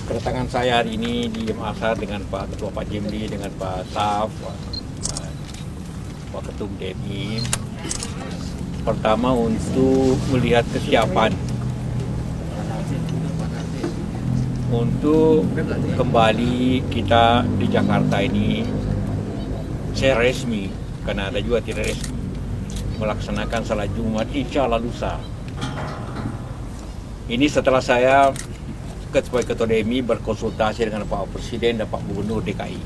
Kedatangan saya hari ini di Makassar dengan Pak Ketua Pak Jimli, dengan Pak Saf, Pak Ketum DMI. Pertama untuk melihat kesiapan untuk kembali kita di Jakarta ini secara resmi, karena ada juga tidak resmi, melaksanakan salat Jumat insya Allah lusa. Ini setelah saya sebagai Ketua DMI berkonsultasi dengan Pak Presiden dan Pak Gubernur DKI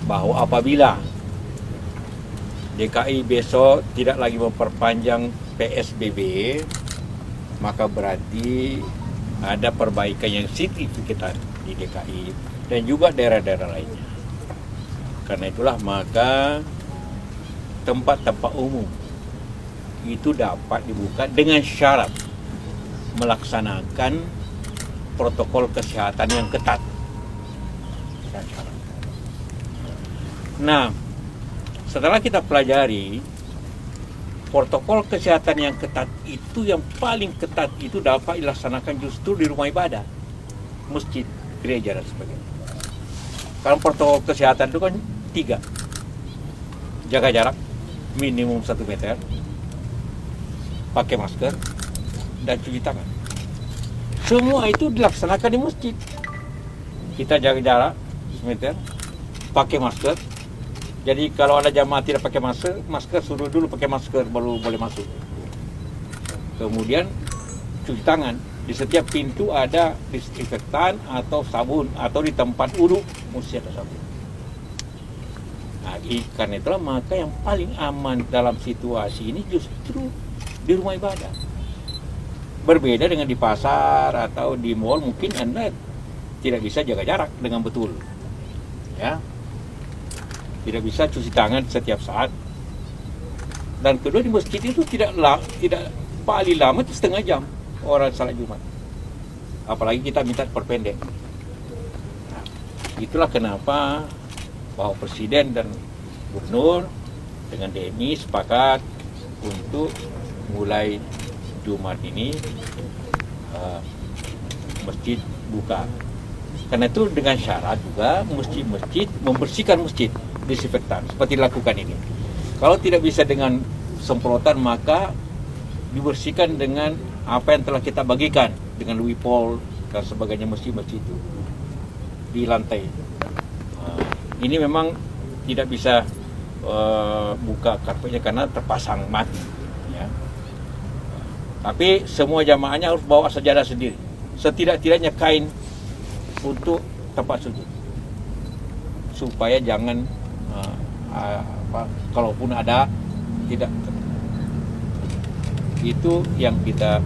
bahwa apabila DKI besok tidak lagi memperpanjang PSBB, maka berarti ada perbaikan yang signifikan di DKI dan juga daerah-daerah lainnya. Karena itulah maka tempat-tempat umum itu dapat dibuka dengan syarat melaksanakan protokol kesehatan yang ketat. Nah, setelah kita pelajari protokol kesehatan yang ketat itu, yang paling ketat itu dapat dilaksanakan justru di rumah ibadah, masjid, gereja dan sebagainya. Kalau protokol kesehatan itu kan 3: jaga jarak minimum 1 meter, pakai masker, dan cuci tangan. Semua itu dilaksanakan di masjid. Kita jaga jarak 1 meter, pakai masker. Jadi kalau ada jamaah tidak pakai masker suruh dulu pakai masker baru boleh masuk. Kemudian cuci tangan. Di setiap pintu ada disinfektan atau sabun, atau di tempat wudhu mesti ada sabun. Nah, karena itulah maka yang paling aman dalam situasi ini justru di rumah ibadah. Berbeda dengan di pasar atau di mall, mungkin Anda tidak bisa jaga jarak dengan betul, ya, tidak bisa cuci tangan setiap saat. Dan kedua, di masjid itu tidak paling lama itu setengah jam orang salat Jumat, apalagi kita minta perpendek. Nah, itulah kenapa Bapak Presiden dan Gubernur dengan DMI sepakat untuk mulai Jumat ini masjid buka. Karena itu dengan syarat juga masjid membersihkan masjid, disinfektan seperti dilakukan ini. Kalau tidak bisa dengan semprotan, maka dibersihkan dengan apa yang telah kita bagikan dengan Louis Paul dan sebagainya, masjid-masjid itu di lantai. Ini memang tidak bisa buka karpetnya karena terpasang mati. Tapi semua jamaahnya harus bawa sajadah sendiri, setidak-tidaknya kain untuk tempat sujud, supaya jangan kalaupun ada tidak. Itu yang kita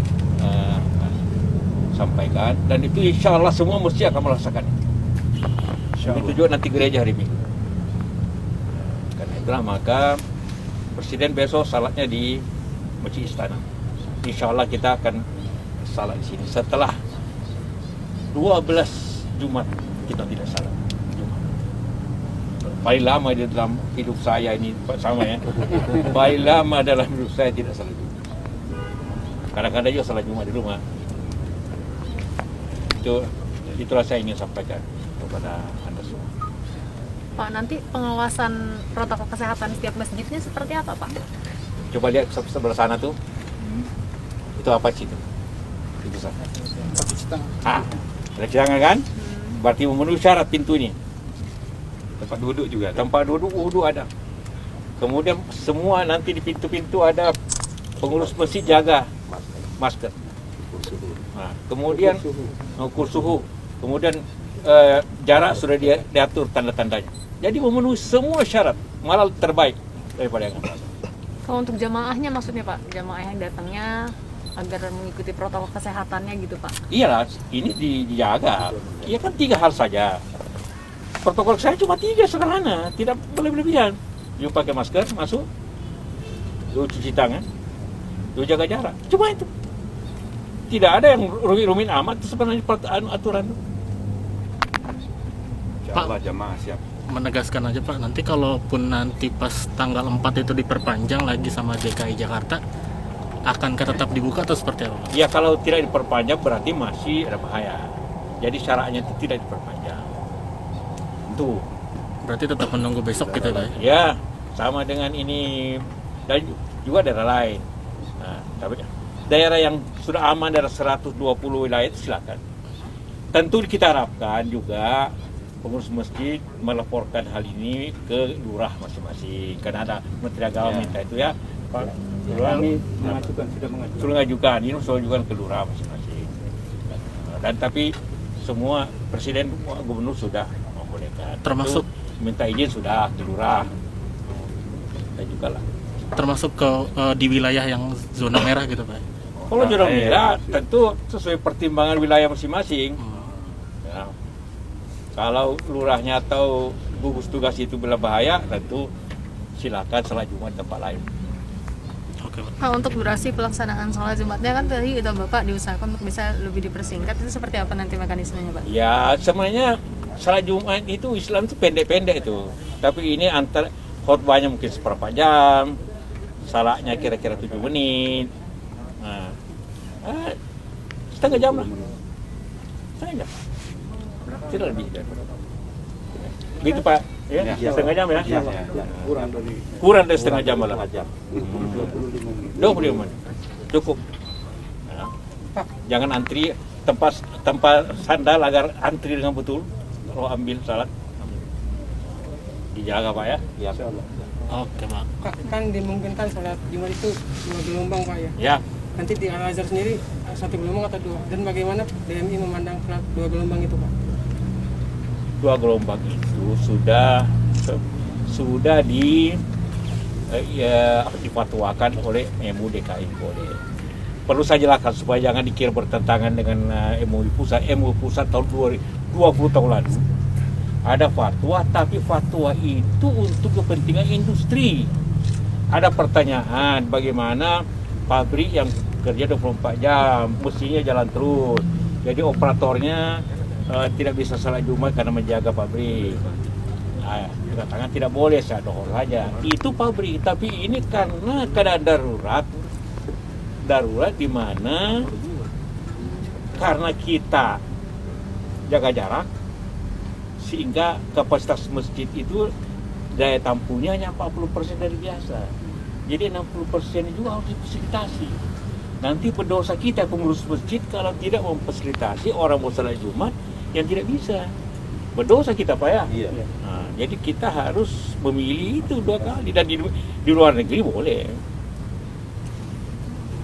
sampaikan, dan itu insya Allah semua mesti akan merasakan. Begitu juga nanti gereja hari Minggu. Karena itulah maka Presiden besok salatnya di Masjid Istana. Insya Allah kita akan salat di sini. Setelah 12 Jumat kita tidak salat Jumat. Paling lama di dalam hidup saya ini sama ya. Paling lama dalam hidup saya tidak salat Jumat. Kadang-kadang juga salat Jumat di rumah. Itulah saya ingin sampaikan kepada Anda semua. Pak, nanti pengawasan protokol kesehatan setiap masjidnya seperti apa, Pak? Coba lihat sebelah sana tuh. Itu apa sih itu? Itu sana. Ada cilangan kan? Berarti memenuhi syarat pintu ini. Tempat duduk juga. Tempat duduk wudhu ada. Kemudian semua nanti di pintu-pintu ada pengurus masjid jaga masker. Nah, kemudian ukur suhu. Kemudian jarak sudah diatur tanda-tandanya. Jadi memenuhi semua syarat, malah terbaik daripada yang ada. Kalau untuk jamaahnya maksudnya, Pak, jamaah yang datangnya agar mengikuti protokol kesehatannya gitu, Pak? Iyalah, ini dijaga. Iya kan 3 hal saja. Protokol saya cuma 3 sederhana, tidak berlebihan. You pakai masker, masuk. You cuci tangan. You jaga jarak. Cuma itu. Tidak ada yang rumit-rumit amat sebenarnya aturan. Insyaallah jamaah siap. Menegaskan aja Pak, nanti kalaupun nanti pas tanggal 4 itu diperpanjang lagi sama DKI Jakarta, akankah tetap dibuka atau seperti apa? Ya kalau tidak diperpanjang berarti masih ada bahaya. Jadi syaratnya itu tidak diperpanjang. Itu. Berarti tetap menunggu besok gitu Pak? Ya, sama dengan ini dan juga daerah lain. Nah, tapi daerah yang sudah aman dari 120 wilayah itu silakan. Tentu kita harapkan juga pengurus masjid melaporkan hal ini ke lurah masing-masing. Karena ada Menteri Agama minta itu ya. Pak Lurah sudah mengajukan, ini sudah mengajukan ke lurah masing-masing. Dan tapi semua presiden gubernur sudah membolehkan. Termasuk Itu minta izin sudah ke lurah. Dan juga lah. termasuk ke di wilayah yang zona merah gitu Pak? Kalau zona merah tentu sesuai pertimbangan wilayah masing-masing. Ya. Kalau lurahnya atau gugus tugas itu berbahaya, tentu silakan sholat Jumat di tempat lain. Oke Pak. Pak, untuk durasi pelaksanaan sholat Jumatnya kan tadi itu Bapak diusahakan untuk bisa lebih dipersingkat, itu seperti apa nanti mekanismenya Pak? Ya sebenarnya sholat Jumat itu Islam itu pendek-pendek itu. Tapi ini antar khotbahnya mungkin seberapa jam, salatnya kira-kira 7 menit. Nah, setengah jam lah. Setengah jam. Tidak lebih. Gitu Pak. Ya, setengah jam ya. Kurang dari setengah jam malah. 25 menit. Cukup. Nah, jangan antri tempat sandal agar antri dengan betul. Kalau ambil salat dijaga Pak ya. Oke Pak. Kak, kan dimungkinkan sholat Jumat itu 2 gelombang Pak ya. Ya. Nanti di Al-Azhar sendiri 1 gelombang atau 2? Dan bagaimana DMI memandang sholat 2 gelombang itu Pak? 2 gelombang itu sudah difatwakan oleh MUI DKI boleh. Perlu saya jelaskan supaya jangan dikira bertentangan dengan MUI pusat. MUI pusat tahun 20 tahun lalu ada fatwa, tapi fatwa itu untuk kepentingan industri. Ada pertanyaan bagaimana pabrik yang kerja 24 jam mestinya jalan terus. Jadi operatornya tidak bisa salat Jumat karena menjaga pabrik. Nah, dikatakan tidak boleh saya dohor saja. Itu pabrik, tapi ini karena keadaan darurat di mana karena kita jaga jarak sehingga kapasitas masjid itu daya tampungnya hanya 40% dari biasa. Jadi 60% juga harus difasilitasi. Nanti berdosa kita pengurus masjid kalau tidak memfasilitasi orang mau salat Jumat yang tidak bisa. Berdosa kita Pak ya. Iya. Nah, jadi kita harus memilih itu 2 kali dan di luar negeri boleh.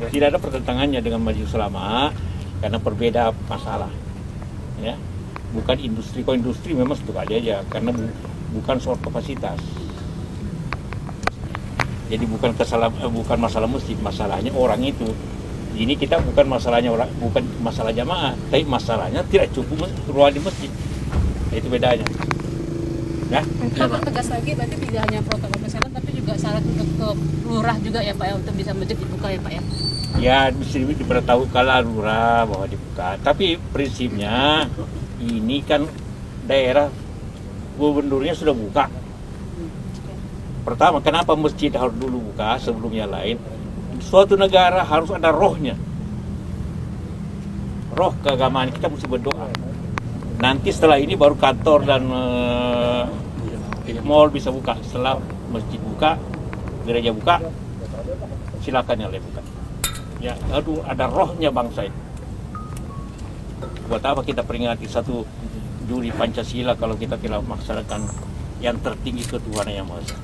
Tidak ada pertentangannya dengan Majelis Ulama karena berbeda masalah. Ya. Bukan industri, kalau industri memang satu kali aja karena bukan soal kapasitas. Jadi bukan masalah masjid, masalahnya orang itu. Ini kita bukan masalahnya orang, bukan masalah jamaah, tapi masalahnya tidak cukup ruang di masjid. Itu bedanya. Ya. Pak, tegas lagi berarti tidak hanya protokol kesehatan tapi juga syarat untuk ke lurah juga ya Pak ya untuk bisa masjid dibuka ya Pak ya. Ya bisa diberitahu kalau lurah bahwa dibuka. Tapi prinsipnya ini kan daerah gubernurnya sudah buka. Pertama, kenapa masjid harus dulu buka sebelumnya lain? Suatu negara harus ada rohnya. Roh keagamaan kita mesti berdoa. Nanti setelah ini baru kantor dan mall bisa buka. Setelah masjid buka, gereja buka, silakan yang lain buka. Ya, aduh, ada rohnya bangsa ini. Buat apa kita peringati 1 Juli Pancasila kalau kita tidak melaksanakan yang tertinggi ketuhanan yang Maha Esa.